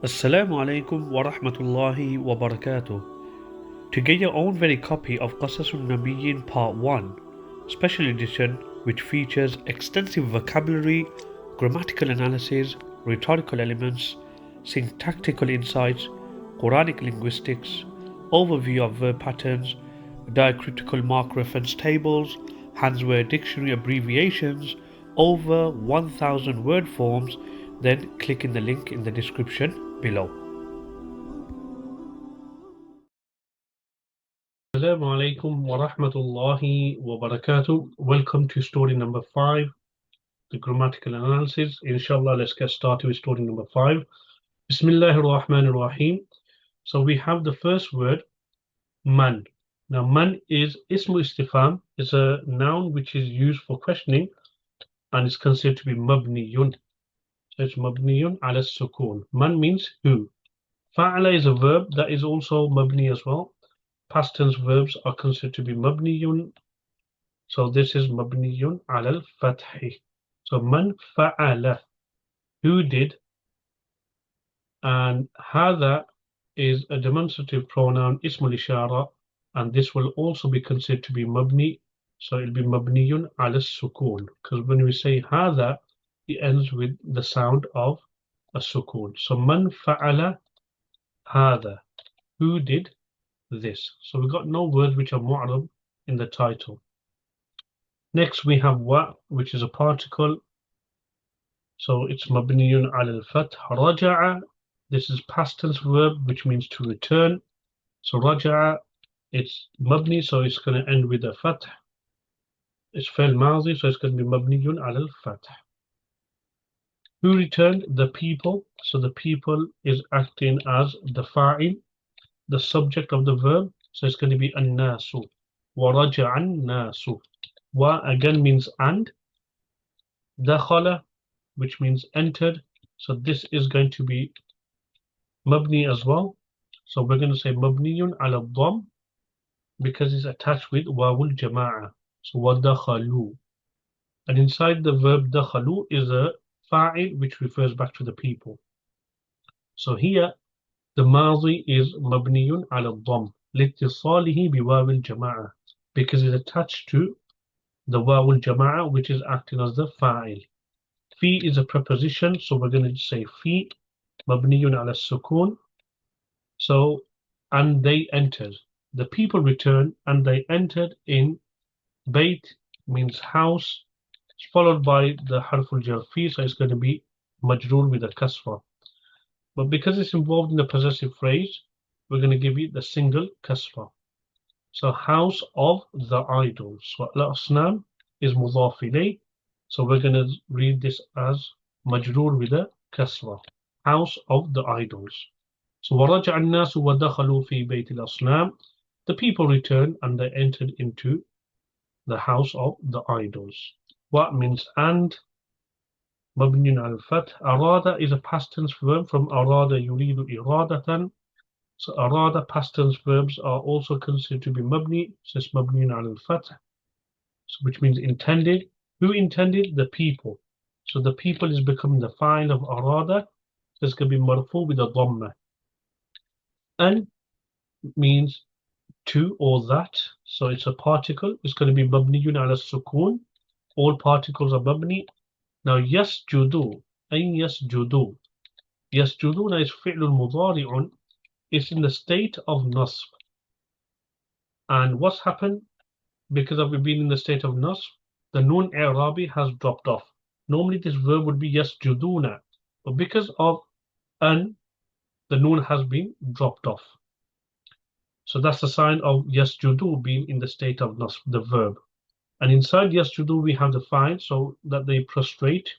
Assalamu alaikum wa rahmatullahi wa barakatuh. To get your own very copy of Qasas Al-Nabiyīn Part 1, Special Edition, which features extensive vocabulary, grammatical analysis, rhetorical elements, syntactical insights, Quranic linguistics, overview of verb patterns, diacritical mark reference tables, Hansware dictionary abbreviations, over 1000 word forms, then click in the link in the description below. Assalamu alaikum wa rahmatullahi wa barakatuh. Welcome to story number 5, the grammatical analysis. Inshallah, let's get started with story number 5. Bismillahir Rahmanir Rahim. So we have the first word, man. Now, man is ismu istifham, is a noun which is used for questioning and is considered to be mabniyun. So it's mabniyun ala sukun. Man means who. Fa'ala is a verb that is also mabni as well. Past tense verbs are considered to be mabniyun. So this is mabniyun ala al-fathi. So man fa'ala, who did. And hadha is a demonstrative pronoun, ismul ishara, and this will also be considered to be mabni. So it'll be mabniyun ala sukun. Because when we say hadha, it ends with the sound of a sukun. So man fa'ala hadha, who did this. So we've got no words which are mu'rab in the title. Next we have wa, which is a particle. So it's mabniyun ala al-fath. Raja'a, this is past tense verb which means to return. So raja'a, it's mabni, so it's going to end with a fath. It's fi'l madhi, so it's going to be mabniyun ala al-fath. Who returned? The people. So the people is acting as the fa'il, the subject of the verb. So it's going to be an-nasu. Wa raja'a an-nasu. Wa again means and. Dakhala, which means entered. So this is going to be mabni as well. So we're going to say mabniyun ala dham because it's attached with wawul jama'a. So wa dakhalu. And inside the verb dakhalu is a fa'il which refers back to the people. So here the madhi is mabniyun ala dham litisalihi bi wawil jama'a because it's attached to the wawul jama'a which is acting as the fa'il. Fi is a preposition, so we're going to say fi mabniyun ala sukun. So and they entered. The people returned and they entered in. Bayt means house, followed by the harful jar fi, so it's going to be majroor with a kasra. But because it's involved in the possessive phrase, we're going to give it the single kasra. So house of the idols. So al-asnam is mudhaf ilayh. So we're going to read this as majroor with a kasra. House of the idols. So وَرَجَعَ النَّاسُ وَدَخَلُوا فِي بَيْتِ الْأَصْنَامِ. The people returned and they entered into the house of the idols. What means and? Mabniyun al-fath. Arada is a past tense verb from arada yuridu iradatan. So arada past tense verbs are also considered to be mabni. So it's mabniyun al-fath. So which means intended. Who intended? The people. So the people is becoming the fa'il of arada. So it's going to be marfu with a dhamma. And means to or that. So it's a particle. It's going to be mabniyun ala sukun. All particles are mabni. Now yasjudu. Ayn yasjudu. Yasjuduna is fi'lun mudari'un. It's in the state of nasb. And what's happened? Because of it being in the state of nasb, the noon i'rabi has dropped off. Normally this verb would be yasjuduna. But because of an, the noon has been dropped off. So that's the sign of yasjudu being in the state of nasb, the verb. And inside yasjudu we have the fa'il, so that they prostrate.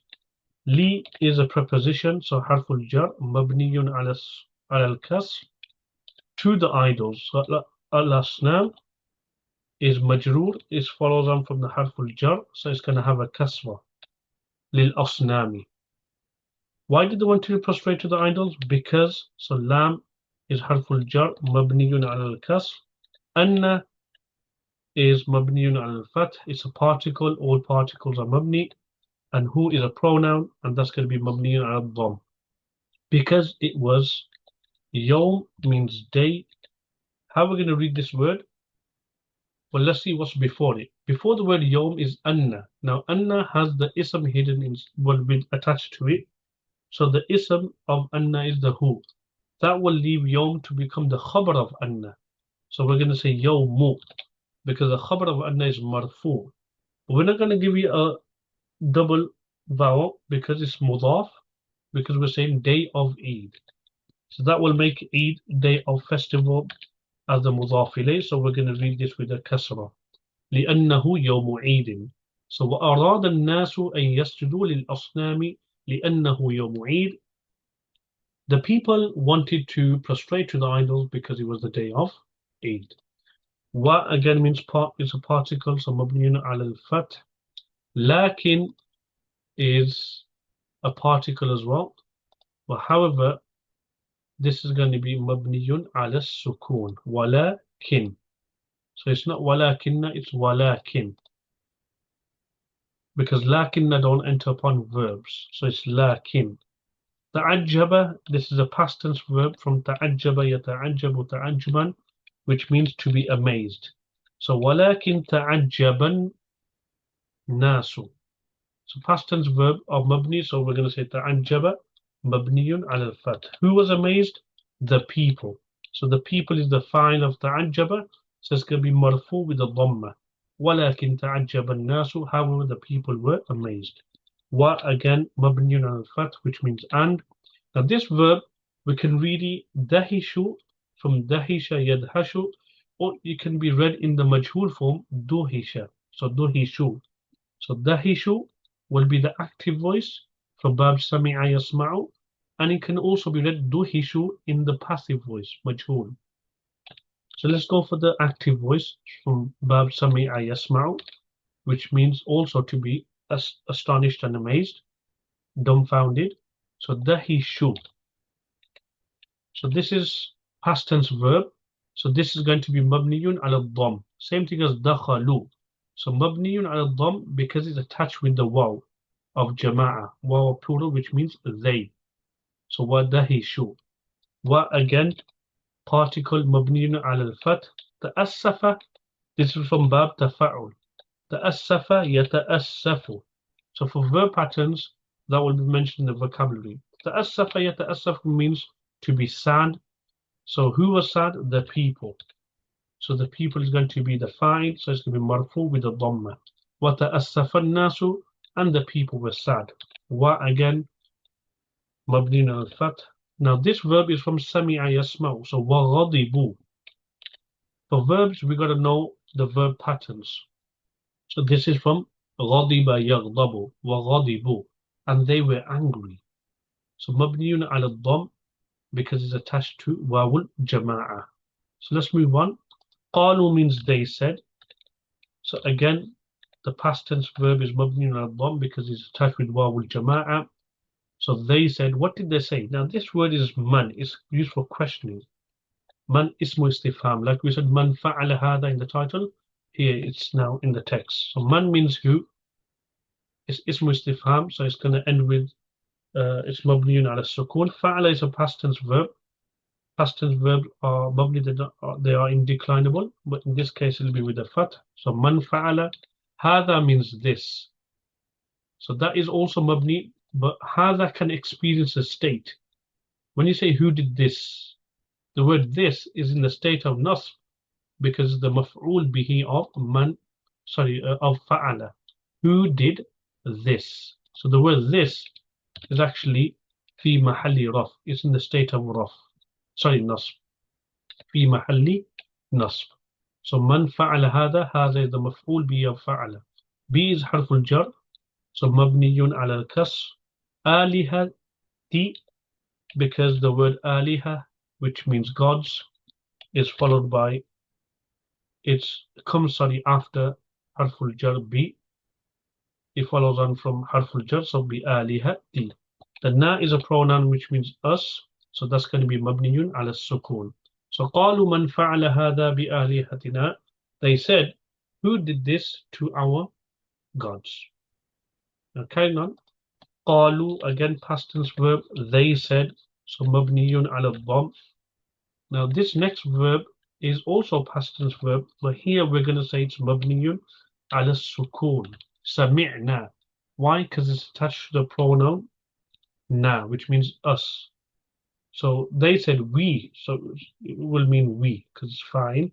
Li is a preposition, so harful jar, mabniyun ala al-kasr, to the idols. So al-asnam is majroor, it follows on from the harful jar, so it's going to have a kasra. Lil asnami. Why did they want to prostrate to the idols? Because, so lam is harful jar, mabniyun ala al-kasr. Anna is mabniyun al-fath. It's a particle. All particles are mabni. And who is a pronoun, and that's going to be mabniyun al-dham. because it was yawm means day. How are we going to read this word? Well, let's see what's before it. Before the word yawm is anna. Now, anna has the ism hidden in will be attached to it. So the ism of anna is the who. That will leave yawm to become the khabar of anna. So we're going to say yawmu because the khabar of anna is marfu. But we're not going to give you a double vowel because it's mudaf, because we're saying day of Eid. So that will make Eid day of festival as the mudaf ilayh. So we're going to read this with a kasra. لأنه يوم عيد. So وأراد الناس أن يسجدوا للأصنام لأنه يوم عيد. The people wanted to prostrate to the idols because it was the day of Eid. Wa again means part is a particle, so مبني على الفتح. لكن is a particle as well. But however, this is going to be مبني على السكون. ولكن. So it's not ولكن, it's ولكن. Because lakinna don't enter upon verbs. So it's lakin. Ta'ajjaba, this is a past tense verb from ta'ajjaba yata'ajjabu ta'ajjuban, which means to be amazed. So walakin ta'ajjaban nasu. So past tense verb of mabni, so we're going to say ta'ajjaba mabniyun ala al-fath. Who was amazed? The people. So the people is the fa'il of ta'ajjaba, so it's going to be marfu with a dhamma. ولكن تعجب الناس, however the people were amazed. Wa again مبني على الفتح, which means and. Now this verb we can read it dahishu from dahisha yadhashu, or it can be read in the majhul form duhisha. So duhishu. So dahishu will be the active voice from bab sami'a yasma'u, and it can also be read duhishu in the passive voice majhul. So let's go for the active voice from Bab Sami'a Yasma'u, which means also to be astonished and amazed, dumbfounded. So dahishu. So this is past tense verb. So this is going to be mabniyun ala dham. Same thing as dakhalu. So mabniyun ala dham because it's attached with the waw of jama'a, waw plural, which means they. So wa dahishu. Wa again. Particle مبني على الفتح. تأسف, this is from bab تفاعل. تأسف يتأسف. So for verb patterns that will be mentioned in the vocabulary. تأسف يتأسف means to be sad. So who was sad? The people. So the people is going to be the fa'il, so it's going to be marfu with a dhamma. وتأسف الناس, and the people were sad. Wa again مبني على الفتح. Now this verb is from Sami'a Yasma'u, so وَغَضِبُوا. For verbs, we got to know the verb patterns. So this is from غَضِبَ يَغْضَبُ وَغَضِبُوا, and they were angry. So مبنيون على الضم because it's attached to wawul jama'a. So let's move on. قالوا means they said. So again, the past tense verb is مبنيون على الضم because it's attached with wawul jama'a. So they said, what did they say? Now this word is man, it's used for questioning. Man ismu istifham. Like we said, man fa'ala hada in the title. Here it's now in the text. So man means who. It's ismu istifham, so it's going to end with it's mabniyun ala sukun. Fa'ala is a past tense verb. Past tense verbs are mabni, they are indeclinable, but in this case it'll be with a fat. So man fa'ala hada means this. So that is also mabni. But hada can experience a state. When you say who did this, the word this is in the state of nasb because the maf'ul bihi of man, of fa'ala. Who did this? So the word this is actually fi mahalli raf. It's in the state of raf. Nasb. Fi mahalli nasb. So man fa'ala hada is the maf'ul bihi of fa'ala. B is harful jar. So mabniyun ala al-kasr. Alihati, because the word aliha, which means gods, is followed by, comes after harful jar bi. It follows on from harful jar, so bi alihati. The na is a pronoun which means us, so that's going to be mabniyun ala sukun. So qalu man fa'ala hadha bi alihatina. They said, who did this to our gods? Now carrying on. Qalu, again past tense verb, they said. So mabniyun ala dhamm. Now this next verb is also past tense verb, but here we're going to say it's mabniyun ala sukun. Sami'na. Why? Because it's attached to the pronoun na, which means us. So they said we, so it will mean we, because it's fine.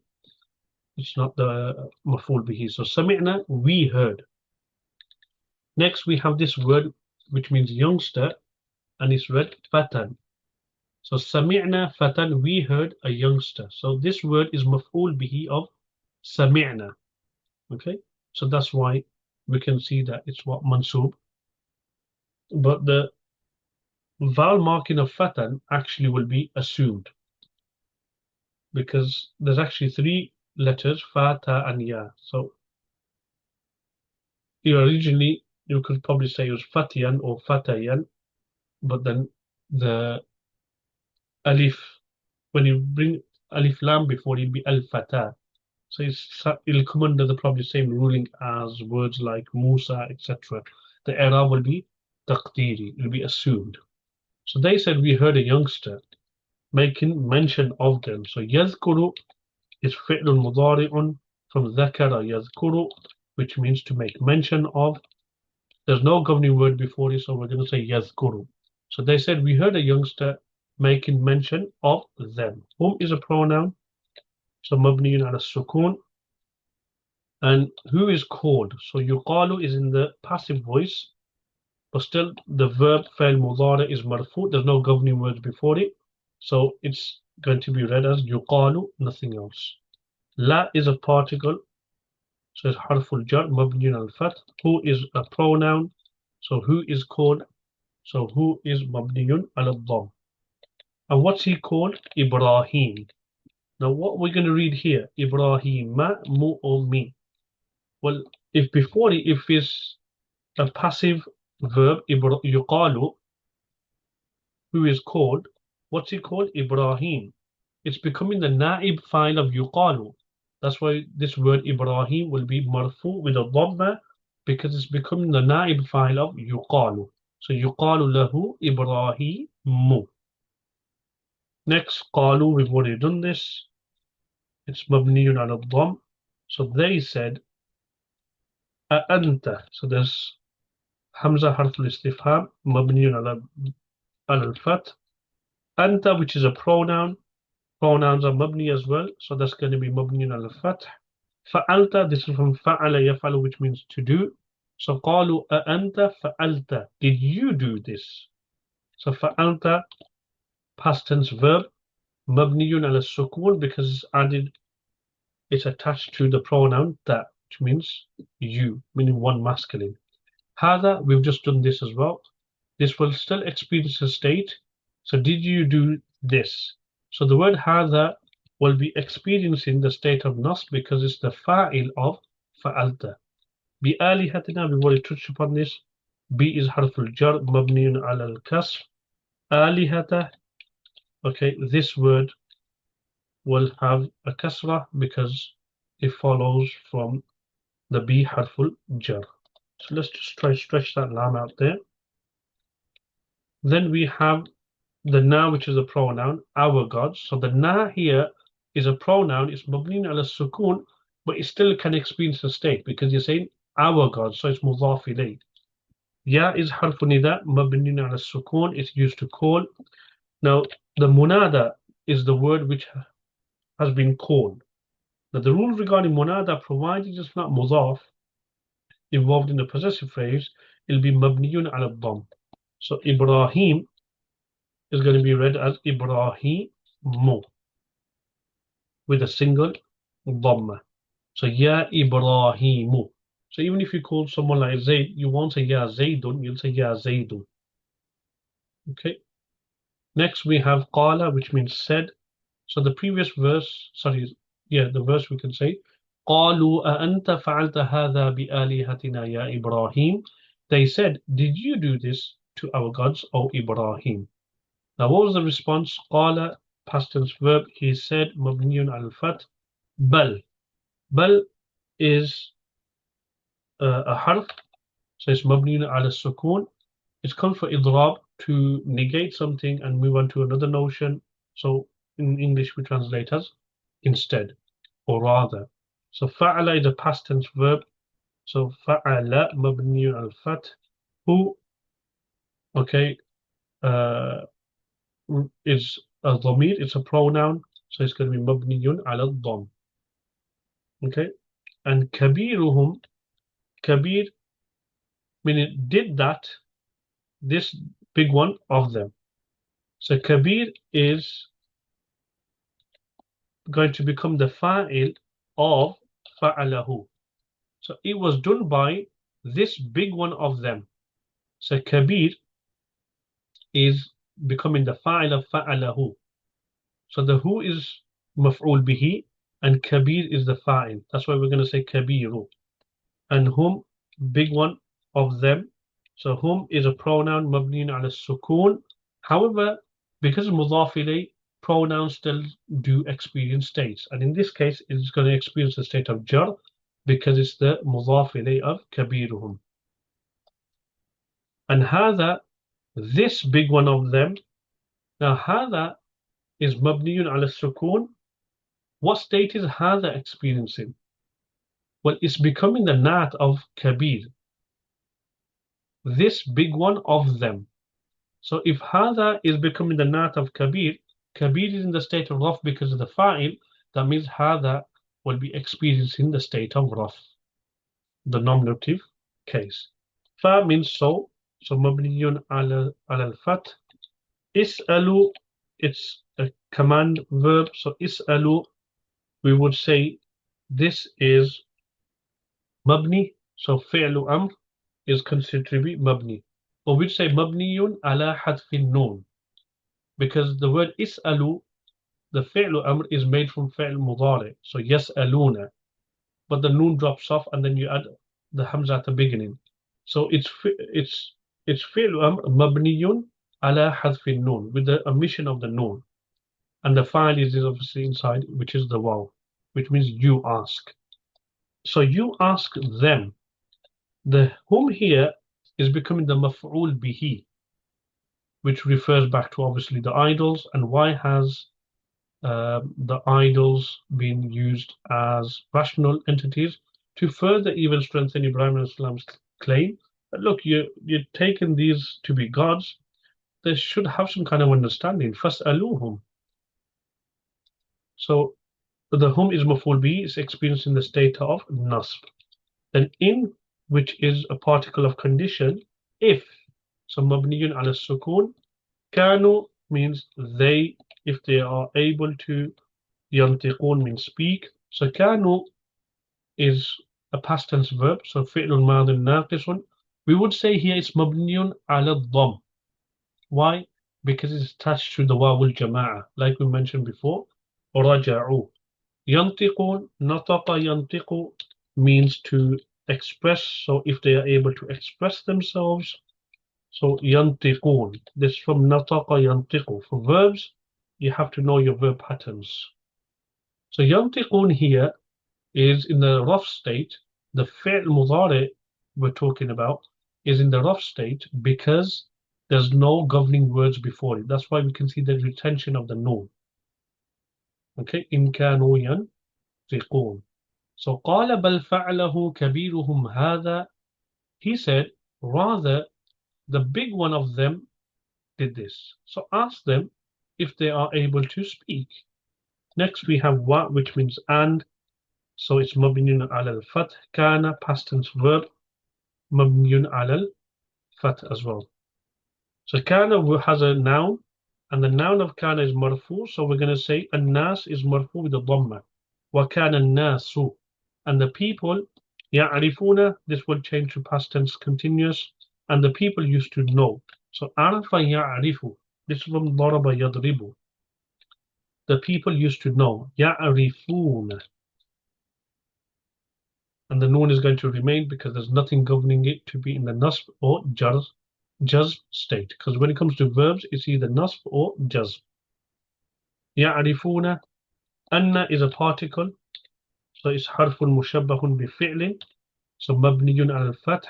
It's not the maf'ul bihi. So sami'na, we heard. Next we have this word which means youngster, and it's read fatan. So sami'na fatan, we heard a youngster. So this word is maf'ul bihi of sami'na. Okay, so that's why we can see that it's what mansub. But the vowel marking of fatan actually will be assumed, because there's actually three letters, fa, ta, and ya. So originally you could probably say it was fatiyan or fatayan, but then the alif, when you bring alif lam before, it'll be al fata. So it'll come under the probably same ruling as words like Musa, etc. The era will be taqdiri, it'll be assumed. So they said we heard a youngster making mention of them. So yazkuru is fi'lun mudari'un from dhakara yazkuru, which means to make mention of. There's no governing word before it, so we're going to say yazkuru. So they said we heard a youngster making mention of them. Whom is a pronoun, so mabniyun ala sukun. And who is called? So yuqalu is in the passive voice, but still the verb fa'il mudari is marfu. There's no governing words before it, so it's going to be read as yuqalu, nothing else. La is a particle, so it's harful jar, mabniyun al fath. Who is a pronoun, so who is called, so who is mabniyun al dhamm. And what's he called? Ibrahim. Now what we're going to read here, Ibrahim, ma, mu, or mi. Well, if before it, if it's a passive verb, yuqalu, who is called, what's it called? Ibrahim. It's becoming the naib file of yuqalu. That's why this word Ibrahim will be marfu with a dhamma, because it's becoming the naib file of yuqalu. So yuqalu lahu Ibrahimu. Next, qalu, we've already done this. It's mabniyun ala dhamm. So they said, a'anta. So there's hamza harf al-istifham, mabniyun ala al-fath. Anta, which is a pronoun. Pronouns are mabni as well, so that's going to be mabni al-fath. Fa'alta, this is from fa'ala yaf'alu, which means to do. So qalu a'anta fa'alta, did you do this? So fa'alta, past tense verb, mabniyun ala sukun, because it's added, it's attached to the pronoun that, which means you, meaning one masculine. Hada, we've just done this as well. This will still experience a state. So did you do this? So the word hada will be experiencing the state of nas, because it's the fa'il of fa'alta. Bi alihatina, we've already touched upon this. Bi is harful jar, mabniyun ala al-kasr. Alihata, okay, this word will have a kasra because it follows from the bi harful jar. So let's just try stretch that lam out there. Then we have the na, which is a pronoun, our gods. So the na here is a pronoun, it's mabni ala sukun, but it still can experience a state because you're saying our gods, so it's mudhaf ilayh. Ya is harfu nida, mabni ala sukun, it's used to call. Now the munada is the word which has been called. Now the rules regarding munada, provided it's not mudhaf involved in the possessive phrase, it'll be mabniyun ala dhamm. So Ibrahim is going to be read as Ibrahimu with a single dhamma. So Ya Ibrahimu. So even if you call someone like Zayd, you won't say Ya Zaydun, you'll say Ya Zaydun. Okay. Next we have Qala, which means said. So the previous verse, the verse we can say, قالوا أأنت فعلت هذا بآلهتنا يا إبراهيم. They said, did you do this to our gods, O Ibrahim? Now, what was the response? Qala, past tense verb, he said, mabniyun al-fath, bal. Bal is a harf, so it's mabniyun al-sukun. It's come for idrab, to negate something and move on to another notion. So in English we translate as instead or rather. So fa'ala is a past tense verb. So fa'ala mabni al-fath. Who, okay, uh, is a dhamir, it's a pronoun, so it's going to be mabniyun ala dham. Okay, and kabiruhum, kabir meaning did that, this big one of them. So kabir is going to become the fa'il of fa'alahu. So it was done by this big one of them. So kabir is becoming the fa'il of fa'alahu. So the who is maf'ul bihi and kabir is the fa'il. That's why we're going to say kabiru. And whom, big one of them. So whom is a pronoun mabniun ala sukoon. However, because mudaf ilay, pronouns still do experience states. And in this case, it's going to experience the state of jar because it's the mudaf ilay of kabiruhum. And hadha, this big one of them. Now hadha is mabniun ala sukoon. What state is hadha experiencing? Well, it's becoming the nat of kabir. This big one of them. So if hadha is becoming the nat of kabir, kabir is in the state of raf because of the fa'il, that means hadha will be experiencing the state of raf, the nominative case. Fa means so mabniyun ala al-fath. Is'alu, it's a command verb, so is'alu, we would say this is mabni, so fi'lu amr is considered to be mabni. Or we'd say mabniyun ala hadfin noon, because the word is'alu, the fi'lu amr is made from fi'l mudari, so yas'aluna, but the noon drops off and then you add the hamza at the beginning. So it's fi'lu amr mabniyun ala hadfin noon, with the omission of the noon. And the fa'il is obviously inside, which is the waw, which means you ask. So you ask them. The whom here is becoming the maf'ul bihi, which refers back to obviously the idols. And why has the idols been used as rational entities? To further even strengthen Ibrahim alayhi salam's claim that look, you're taking these to be gods, they should have some kind of understanding. Fas'aluhum. So the whom is maf'ul bihi, is experiencing the state of nasb. Then in, which is a particle of condition, if, so mabniyun ala sukoon. Kanu means they, if they are able to. Yantiqun means speak. So kanu is a past tense verb, so fi'lun madin naqisun. We would say here it's mabniyun ala dham. Why? Because it's attached to the wawul jama'a, like we mentioned before. Raja'u. Yantiqun, nataqa yantiqu means to express. So if they are able to express themselves, so yantiqun. This from nataqa yantiqu. For verbs, you have to know your verb patterns. So yantiqun here is in the rough state. The fi'l mudari we're talking about is in the rough state because there's no governing words before it. That's why we can see the retention of the noun. Okay, in kanu yantiqun. So قال بل فعله كبيرهم هذا. He said, rather, the big one of them did this. So ask them if they are able to speak. Next we have wa, which means and. So it's mabniyun ala al-fath. Kana, past tense verb, mabniyun ala al-fath as well. So kana has a noun, and the noun of kana is marfu. So we're going to say an-nas is marfu with a dhamma. Wa kana an-nasu. And the people, ya'rifuna, this will change to past tense continuous, and the people used to know. So arafa ya'rifu, this is from daraba yadribu. The people used to know. Ya'rifuna. And the noun is going to remain because there's nothing governing it to be in the nasb or jazm state. Because when it comes to verbs, it's either nasb or jazm. Ya'rifuna. Anna is a particle. So it's harfun mushabbahun bi fi'lin. So mabniyun al-fath.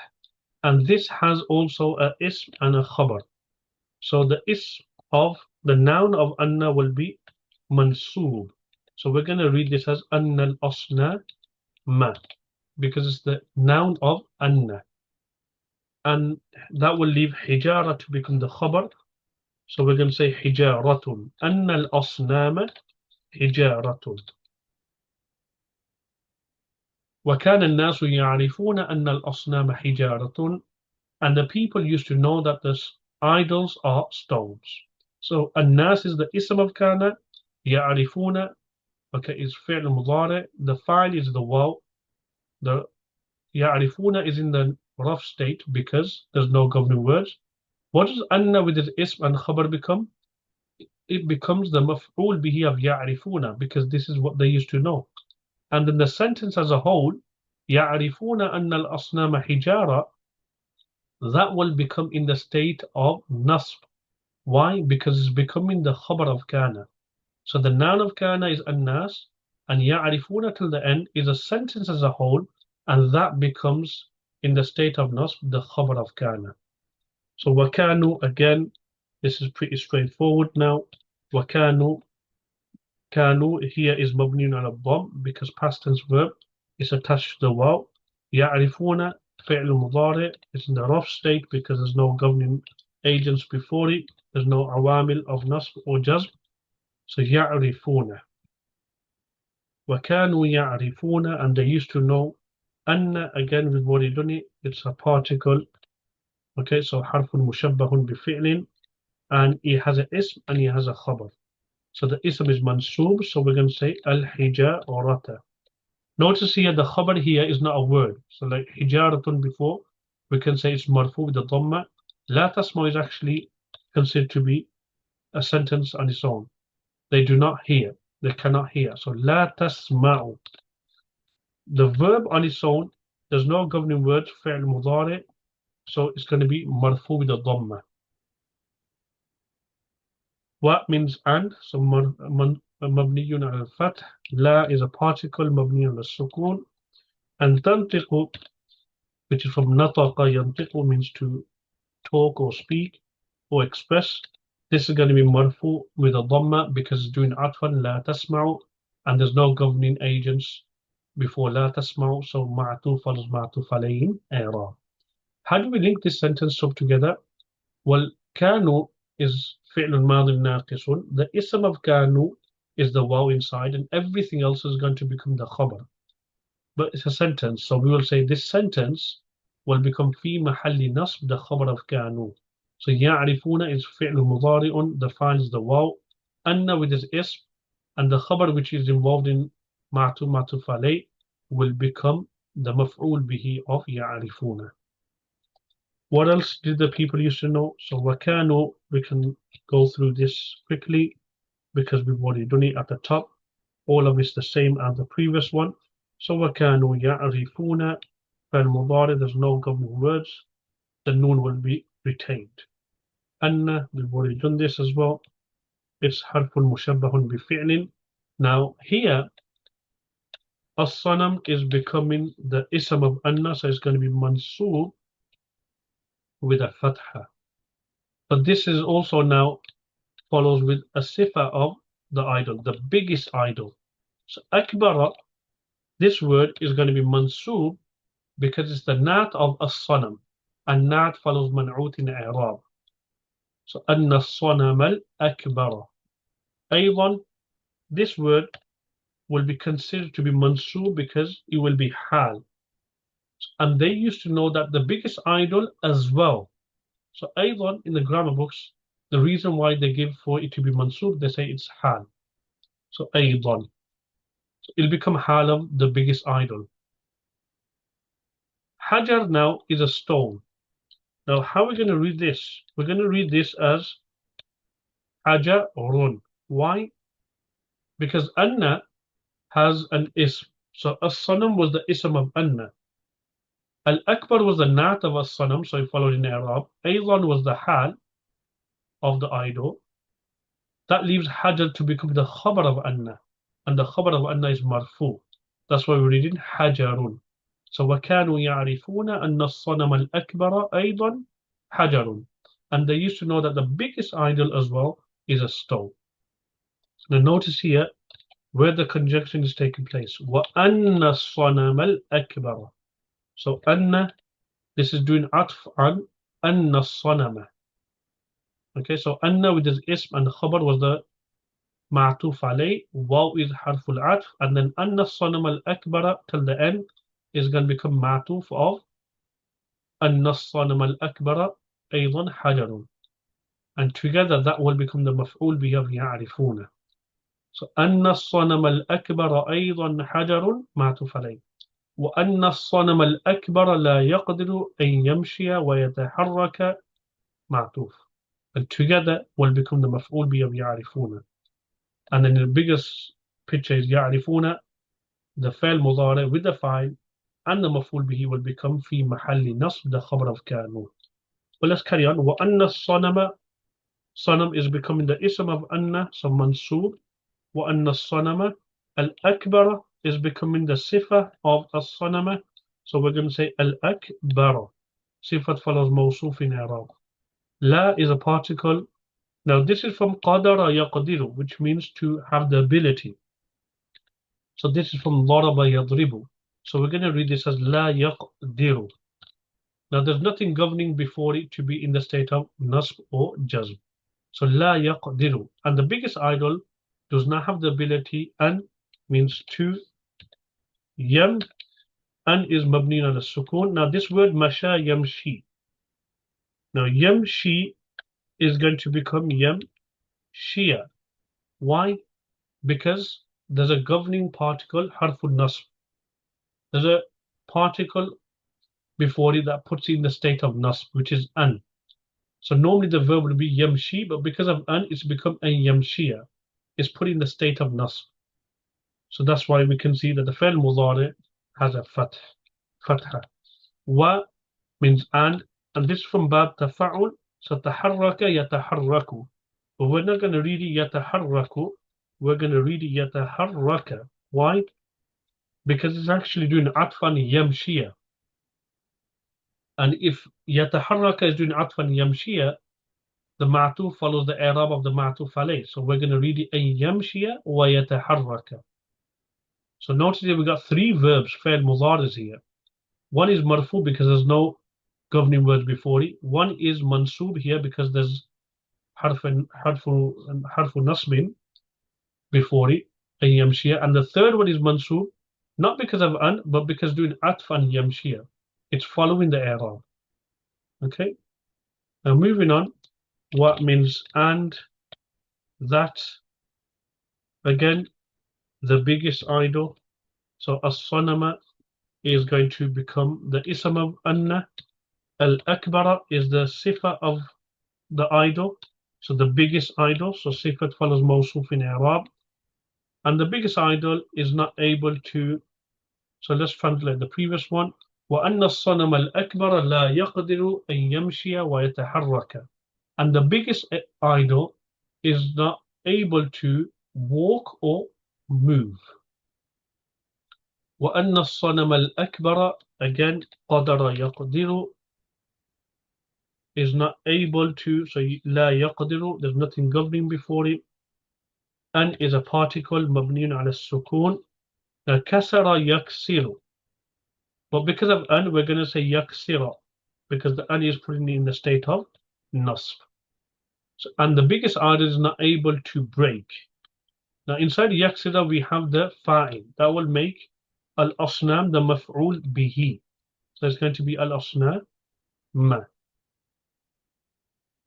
And this has also a ism and a khabar. So the ism of the noun of anna will be mansoob. So we're going to read this as anna al-asna ma, because it's the noun of anna. And that will leave hijara to become the khabar. So we're going to say hijaratun. Anna al-asnama hijaratun. وكان الناس يعرفون أن الأصنام حجارة, and the people used to know that the idols are stones. So الناس is the ism of kana, يعرفون okay is فعل مضارع, the file is the waw, the يعرفون is in the rough state because there's no governing words. What does anna with its ism and khabar become? It becomes the maf'ul bihi of يعرفون, because this is what they used to know. And in the sentence as a whole, يعرفون أن الأصنام حجارة, that will become in the state of nasb. Why? Because it's becoming the khabar of kana. So the noun of kana is annas, and يعرفون till the end is a sentence as a whole, and that becomes in the state of nasb the khabar of kana. So wakanu, again, this is pretty straightforward now. Wakanu, kanu here is mabniun ala dhamm because past tense verb is attached to the waw. يعرفون فعل مضارع is in the rough state because there's no governing agents before it. There's no awamil of nasb or jazm. So يعرفون. وكانوا يعرفون, and they used to know. أن, again we've already done it. It's a particle. Okay, so حرف مشبه بفعل, and it has an ism and it has a khabar. So the ism is mansoob, so we're going to say al-hijarata. Notice here the khabar here is not a word. So like hijaratun before, we can say it's marfu with the dhamma. La tasma is actually considered to be a sentence on its own. They do not hear. They cannot hear. So la tasma'u. The verb on its own, there's no governing word, fi'l mudari, so it's going to be marfu with the dhamma. What means and? So mabniyun al-fath. La is a particle, mabniyun al-sukun. And tantiqu, which is from nataqa yantiqu, means to talk or speak or express. This is going to be marfu with a dhamma because it's doing atfan la tasma'u, and there's no governing agents before la tasma'u, so ma'tuf follows ma'tuf alayhim i'rab. How do we link this sentence up together? Well, kanu is fi'lun madhi naqisun. The ism of kanu is the waw inside, and everything else is going to become the khabar. But it's a sentence, so we will say this sentence will become fi mahalli nasb, the khabar of kanu. So يعرفون is fi'l mudari'un, the file is the waw, anna with its ism, and the khabar which is involved in ma'tuf alayh will become the maf'ul bihi of يعرفون. What else did the people used to know? So wakanu, we can go through this quickly because we've already done it at the top. All of it's the same as the previous one. So wakanu ya'rifuna fal mudari, there's no governing words. The noon will be retained. Anna, we've already done this as well. It's harfun mushabbahun bi fi'lin. Now here, as-sanam is becoming the ism of anna, so it's going to be mansoob with a fatha. But this is also now follows with a sifa of the idol, the biggest idol. So akbara, this word is going to be mansoob because it's the nat of as-sanam, and nat follows man'ut in i'rab. So anna as-sanam al-akbara. Aydan, this word will be considered to be mansoob because it will be hal. And they used to know that the biggest idol as well. So aydan, in the grammar books, the reason why they give for it to be mansoob, they say it's hal. So aydan. So it'll become hal of the biggest idol. Hajar now is a stone. Now how are we going to read this? We're going to read this as hajarun. Why? Because anna has an ism. So as-sanam was the ism of anna. Al-akbar was the nat of as-sanam, so it followed in i'rab. Aydan was the hal of the idol. That leaves hajar to become the khabar of anna, and the khabar of anna is marfu. That's why we're reading hajarun. So وَكَانُوا يَعْرِفُونَ أَنَّ الصَّنَمَ الْأَكْبَرَ أَيْضًا حَجَرٌ. And they used to know that the biggest idol as well is a stone. Now notice here where the conjunction is taking place. وَأَنَّ الصَّنَمَ الْأَكْبَرَ. So anna, this is doing atf on anna الصَّنَمَ. Okay, so anna with this ism and khabar was the ma'tuf alayh, waw is harful atf, and then anna الصَّنَمَ الْأَكْبَرَ till the end is going to become ma'tuf of anna الصَّنَمَ الْأَكْبَرَ أيضا حجر. And together that will become the maf'ul bihi of يعرفون. So أن الصنم الأكبر أيضا حجر معطوف عليه وأن الصنم الأكبر لا يقدر أن يمشي ويتحرك معطوف. And together will become the مفعول به of يعرفون. And then the biggest picture is يعرفون, the فعل مضارع with the file, and the مفعول به will become في محل نصب, the خبر of كانوا. Well, let's carry on. وأن الصنم, صنم is becoming the ism of أن, so mansub. وأن الصنم الأكبر is becoming the sifa of الصنم. So we're going to say الأكبر. Sifat follows موصوف in Arab. La is a particle. Now this is from قدر يقدر, which means to have the ability. So this is from ضرب يضرب. So we're going to read this as لا يقدر. Now there's nothing governing before it to be in the state of nasb or jazm. So لا يقدر. And the biggest idol does not have the ability, and means to. Yam, and is mabni ala sukun. Now this word masha yamshi. Now yamshi is going to become yamshia. Why? Because there's a governing particle, harful nasb. There's a particle before it that puts it in the state of nasb, which is an. So normally the verb would be yamshi, but because of an, it's become an yamshia. It's put in the state of nasb. So that's why we can see that the fi'l mudari has a fatha. Wa means and this is from bab tafa'ul. So taharraka yataharraku. But we're not going to read it yataharraku. We're going to read it yataharraka. Why? Because it's actually doing atfan yamshia. And if yataharraka is doing atfan yamshia, the ma'tuf follows the i'rab of the ma'tuf alayh. So we're going to read it ay yamshia wa yataharraka. So notice here we got three verbs, fi'l mudharis here. One is marfu because there's no governing words before it. One is mansub here because there's harfu nasbin before it, and yamshia. And the third one is mansub, not because of an, but because doing atf and yamshia. It's following the i'rab. Okay. Now moving on, what means and, that, again, the biggest idol. So as-sanama is going to become the ism of anna. Al-akbara is the sifa of the idol, so the biggest idol. So sifat follows mawsuf in Arab, and the biggest idol is not able to. So let's translate the previous one. وَأَنَّ الصَّنَمَ الْأَكْبَرَ لَا يَقْدِرُ أَن يَمْشِيَ وَيَتَحَرَّكَ. And the biggest idol is not able to walk or move. وَأَنَّ الصَّنَمَ الْأَكْبَرَ, again, قَدَرَ يَقْدِرُ, is not able to, so لا يقدر, there's nothing governing before it. And is a particle, مبني على السكون. كسر يكسر. But because of an, we're going to say yaksira, because the an is putting in the state of nasb. So, and the biggest idol is not able to break. Now inside yaksira we have the fa'il. That will make al-asnam the maf'ul bihi. So it's going to be al-asnam ma.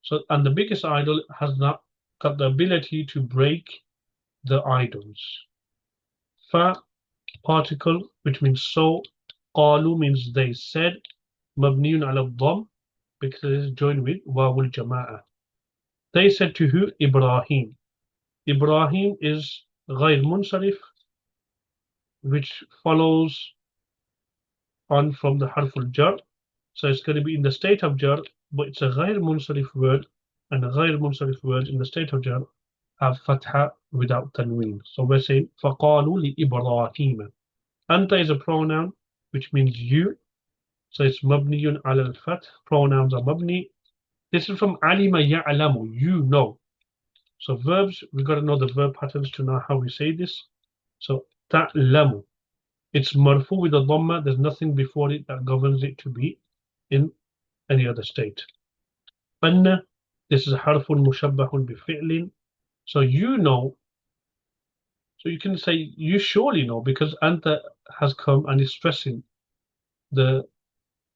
So, and the biggest idol has not got the ability to break the idols. Fa, particle, which means so. Qalu means they said. Mabniyun ala dham, because it is joined with wawul jama'a. They said to who? Ibrahim. Ibrahim is ghayr munsarif, which follows on from the harful jar. So it's going to be in the state of jar, but it's a ghayr munsarif word, and a ghayr munsarif word in the state of jar have fatha without tanween. So we're saying faqalu li Ibrahim. Anta is a pronoun which means you. So it's mabniyun ala al-fath. Pronouns are mabni. This is from alima ya'lamu, you know. So verbs, we've got to know the verb patterns to know how we say this. So ta'lamu, it's marfu with a dhamma, there's nothing before it that governs it to be in any other state. Anna, this is harfun mushabbahun bifi'lin. So you know, so you can say you surely know because anta has come and is stressing the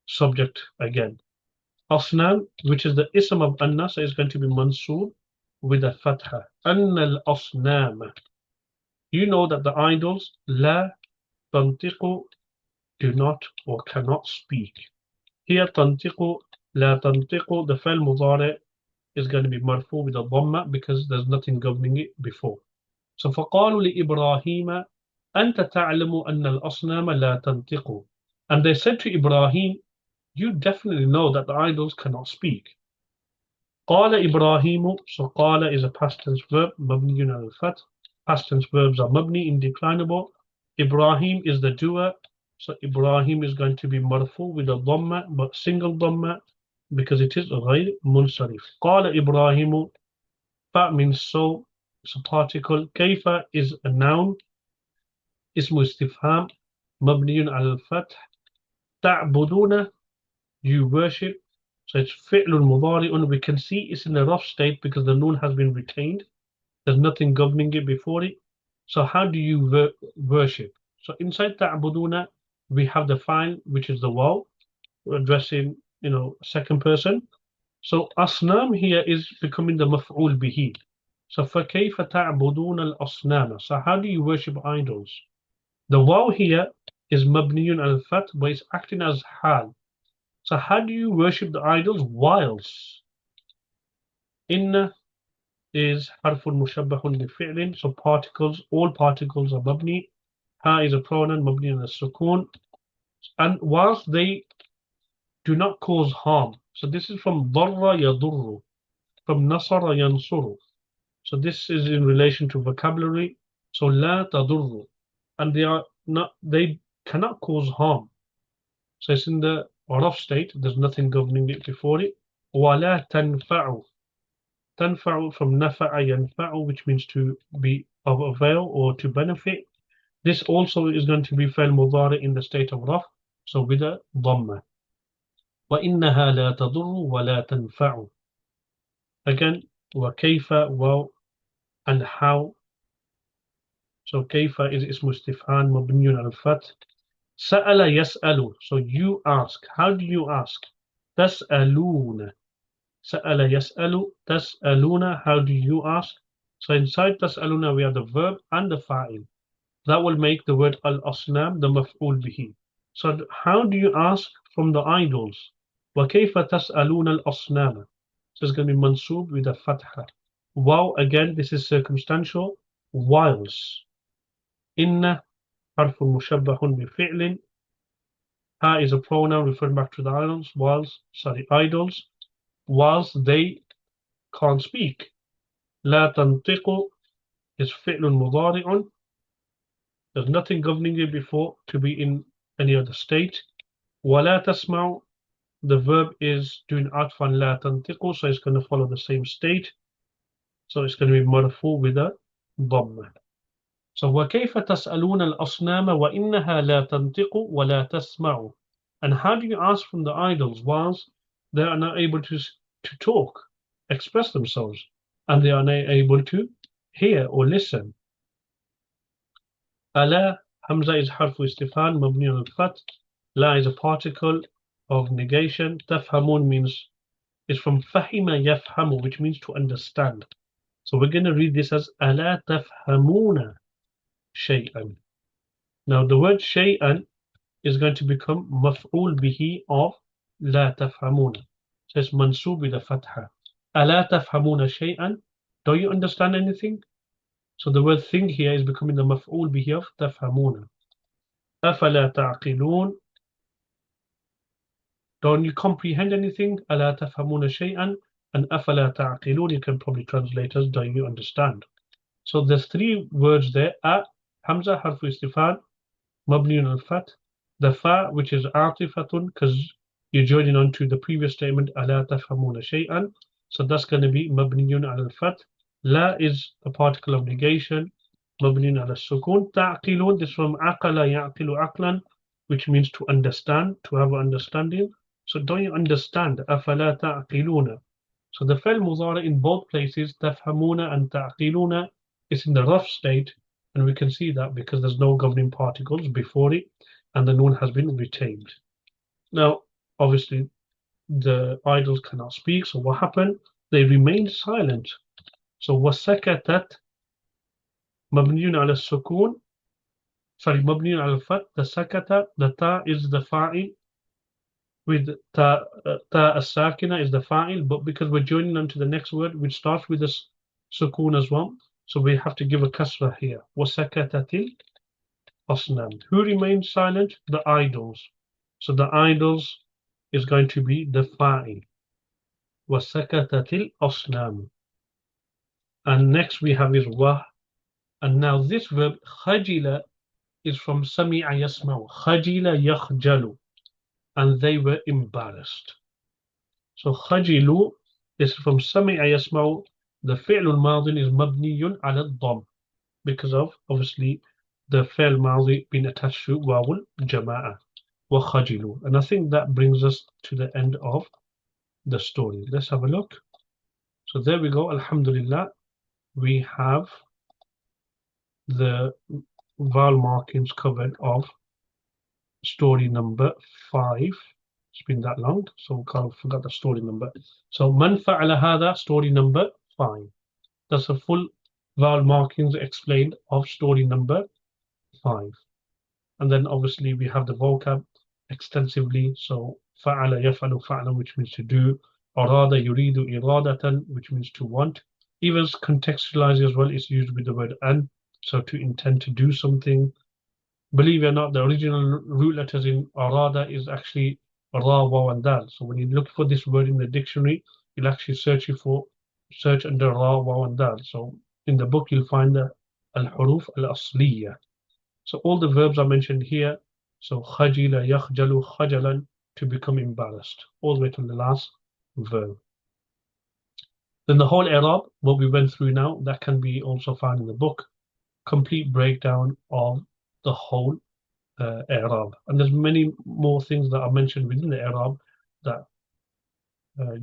subject again. Asnam, which is the ism of anna, so it's going to be mansoob with a fatha. Anna al-asnam. You know that the idols, la tantiqu, do not or cannot speak. Here, tantiqu, la tantiqu, the fa'il mudari is going to be marfu with a dhamma because there's nothing governing it before. So فقالوا لإبراهيم أنت تعلم أن الأصنام لا تنطق. And they said to Ibrahim, you definitely know that the idols cannot speak. قال إبراهيم, so قال is a past tense verb, مبني على الفتح. Past tense verbs are mabni, indeclinable. Ibrahim is the doer, so Ibrahim is going to be marfu with a dhamma, but single dhamma, because it is غير منصرف. قال إبراهيم, fa means so, it's a particle. كيف is a noun, اسم استفهام, مبني على الفتح. تعبدون, you worship. So it's فعل مضارع. We can see it's in a rough state because the noon has been retained. There's nothing governing it before it. So how do you worship? So inside ta'buduna, we have the fa'il, which is the waw, addressing, second person. So asnam here is becoming the maf'ul bihi. So فَكَيْفَ تَعْبُدُونَ الْأَصْنَامَ. So how do you worship idols? The waw here is mabniyun al-fath, but it's acting as hal. So how do you worship the idols? Whilst. Inna is harfun mushabbahun bi-fi'lin, so particles, all particles are mabni. Ha is a pronoun, mabni on as-sukun. And whilst they do not cause harm. So this is from darra yadurru, from nasara yansuru. So this is in relation to vocabulary. So la tadurru. And they cannot cause harm. So it's in the rough state, there's nothing governing it before it. وَلَا تَنْفَعُ. تَنْفَعُ from نَفَعَ يَنْفَعُ, which means to be of avail or to benefit. This also is going to be فعل مضارع in the state of raf, so with a dhamma. وَإِنَّهَا لَا تَضُرُّ وَلَا تَنْفَعُ. Again, وَكَيْفَ, well, and how. So كيف is اسم استفهام مبني على الفتح. سأل يسأل, so you ask. How do you ask? تسألون. سأل يسأل, تسألون, how do you ask? So inside تسألون we have the verb and the fa'il. That will make the word al-asnam the maf'ul bihi. So how do you ask from the idols? وَكَيْفَ تَسْأَلُونَ الْأَصْنَامَ. So it's going to be mansoob with a fatha. Wow, again, this is circumstantial. Whilst. Inna harfun mushabbahun bi-fi'lin. Ha is a pronoun referring back to the idols, whilst they can't speak. La tantiqu is fi'lun mudari'un. There's nothing governing it before to be in any other state. وَلَا تَسْمَعُ, the verb is doing atfan la tantiqu, so it's going to follow the same state. So it's going to be marfu with a dhamma. So وَكَيْفَ تَسْأَلُونَ الْأَصْنَامَ وَإِنَّهَا لَا تَنْطِقُ وَلَا تَسْمَعُ. And how do you ask from the idols whilst they are not able to talk, express themselves, and they are not able to hear or listen? ألا, Hamza is harfu istifham, mabni al-fath. La is a particle of negation. Tafhamun means, it's from fahima yafhamu, which means to understand. So we're going to read this as ألا تفهمون شيئا. Now the word shay'an is going to become maf'ul bihi of la tafhamuna. So it's mansoob with a fatha. ألا تفهمون شيئا. Don't you understand anything? So the word thing here is becoming the maf'ul bihi of tafhamuna. أفلا تعقلون. Don't you comprehend anything? ألا تفهمون شيئا. And أفلا تعقلون, you can probably translate as don't you understand. So there's three words there. Hamza harfu istifham, mabni al-fath. The fa, which is atifatun, because you're joining on to the previous statement, ألا تفهمون شيئا. So that's going to be مبني على الفتح. لا is the particle of negation, مبني على السكون. تعقلون, this from عقل يعقل عقلا, which means to understand, to have an understanding. So don't you understand? أفلا تعقلون. So the فعل مضارع in both places, تفهمون and تعقلون, is in the rough state, and we can see that because there's no governing particles before it, and the noon has been retained. Now, obviously, the idols cannot speak, so what happened? They remained silent. So وسكتت مبني على السكون, sorry, مبني على الفتح. The sakata, the ta is the fa'il, with ta as-sakina is the fa'il, but because we're joining on to the next word, which starts with the sukun as well, so we have to give a kasra here. وسكتت الأصنام. Who remained silent? The idols. So the idols is going to be the fa'il. وسكتت الأصنام. And next we have is wa. And now this verb خجل is from سمع يسمع. خجل يخجل. And they were embarrassed. So خجلوا is from سمع يسمع. The فعل الماضي is مبني على الضم because of obviously the فعل الماضي being attached to واو الجماعة. وخجلوا. And I think that brings us to the end of the story. Let's have a look. So there we go. Alhamdulillah. We have the vowel markings covered of story number 5. It's been that long, so I forgot the story number. So man fa'ala hada, story number 5. That's a full vowel markings explained of story number 5. And then obviously we have the vocab extensively. So fa'ala yaf'alu fa'ala, which means to do. Arada yuridu iradatan, which means to want. Even contextualized as well is used with the word an, so to intend to do something. Believe it or not, the original root letters in arada is actually ra, waw, and dal. So when you look for this word in the dictionary, you'll actually search under ra, waw, and dal. So in the book, you'll find the al-huruf al-asliya. So all the verbs are mentioned here. So khajila, yakhjalu, khajalan, to become embarrassed, all the way to the last verb. Then the whole i'rab, what we went through now, that can be also found in the book. Complete breakdown of the whole i'rab. And there's many more things that are mentioned within the i'rab that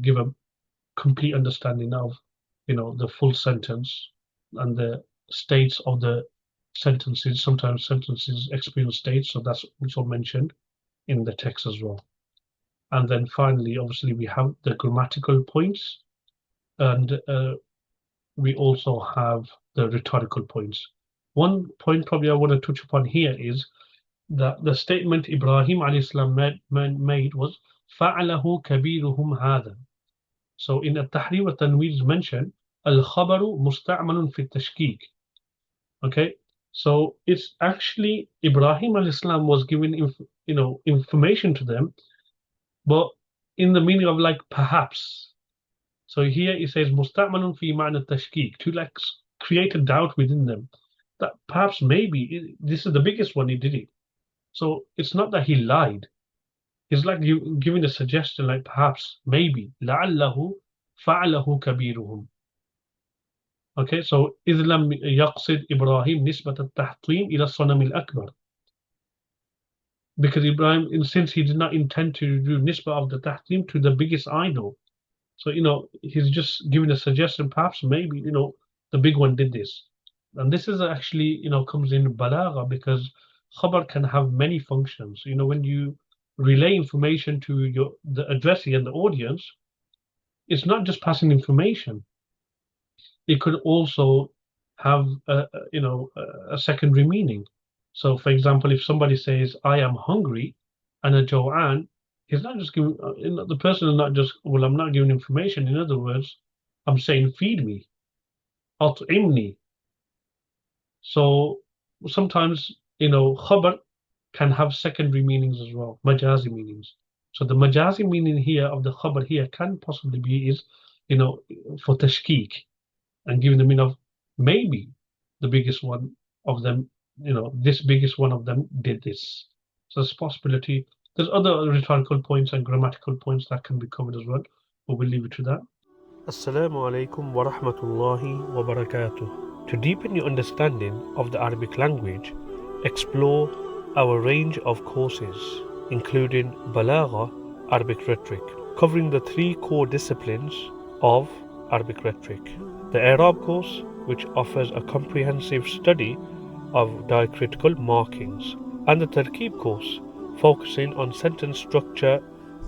give a complete understanding of, the full sentence and the states of the sentences. Sometimes sentences experience states, so that's also mentioned in the text as well. And then finally, obviously, we have the grammatical points, and we also have the rhetorical points. One point probably I want to touch upon here is that the statement Ibrahim alayhi salam made was فَعَلَهُ كَبِيرُهُمْ هَذَا. So in التحرير والتنوير is mentioned الخبر مستعمل في التشكيك. Okay, so it's actually Ibrahim alayhi salam was giving information to them, but in the meaning of like perhaps. So here it says مستعمل في معنى التشكيك, to like create a doubt within them that perhaps maybe this is the biggest one, he did it. So it's not that he lied. It's like you giving a suggestion, like perhaps, maybe, لعله فعله كبيرهم. Okay, so إذ لم يقصد إبراهيم نسبة التحطيم إلى الصنم الأكبر. Because Ibrahim, since he did not intend to do nisbah of the tahtim to the biggest idol. So, he's just giving a suggestion, perhaps, maybe, the big one did this. And this is actually, comes in balagha, because khabar can have many functions. When you relay information to the addressee and the audience, it's not just passing information. It could also have a secondary meaning. So, for example, if somebody says, I am hungry, and a Jo'an, he's not just giving, the person is not just, well, I'm not giving information. In other words, I'm saying, feed me, at'imni. So sometimes, khabar can have secondary meanings as well, majazi meanings. So the majazi meaning here of the khabar here can possibly be is, for tashkik, and giving the meaning of maybe the biggest one of them, this biggest one of them did this. So there's a possibility There's other rhetorical points and grammatical points that can be covered as well, but we'll leave it to that. Assalamu alaikum wa rahmatullahi wa barakatuh. To deepen your understanding of the Arabic language, explore our range of courses, including Balagha, Arabic rhetoric, covering the 3 core disciplines of Arabic rhetoric. The Arab course, which offers a comprehensive study of diacritical markings, and the Tarkib course, focusing on sentence structure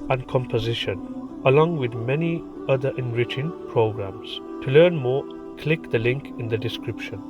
and composition, along with many other enriching programs. To learn more, click the link in the description.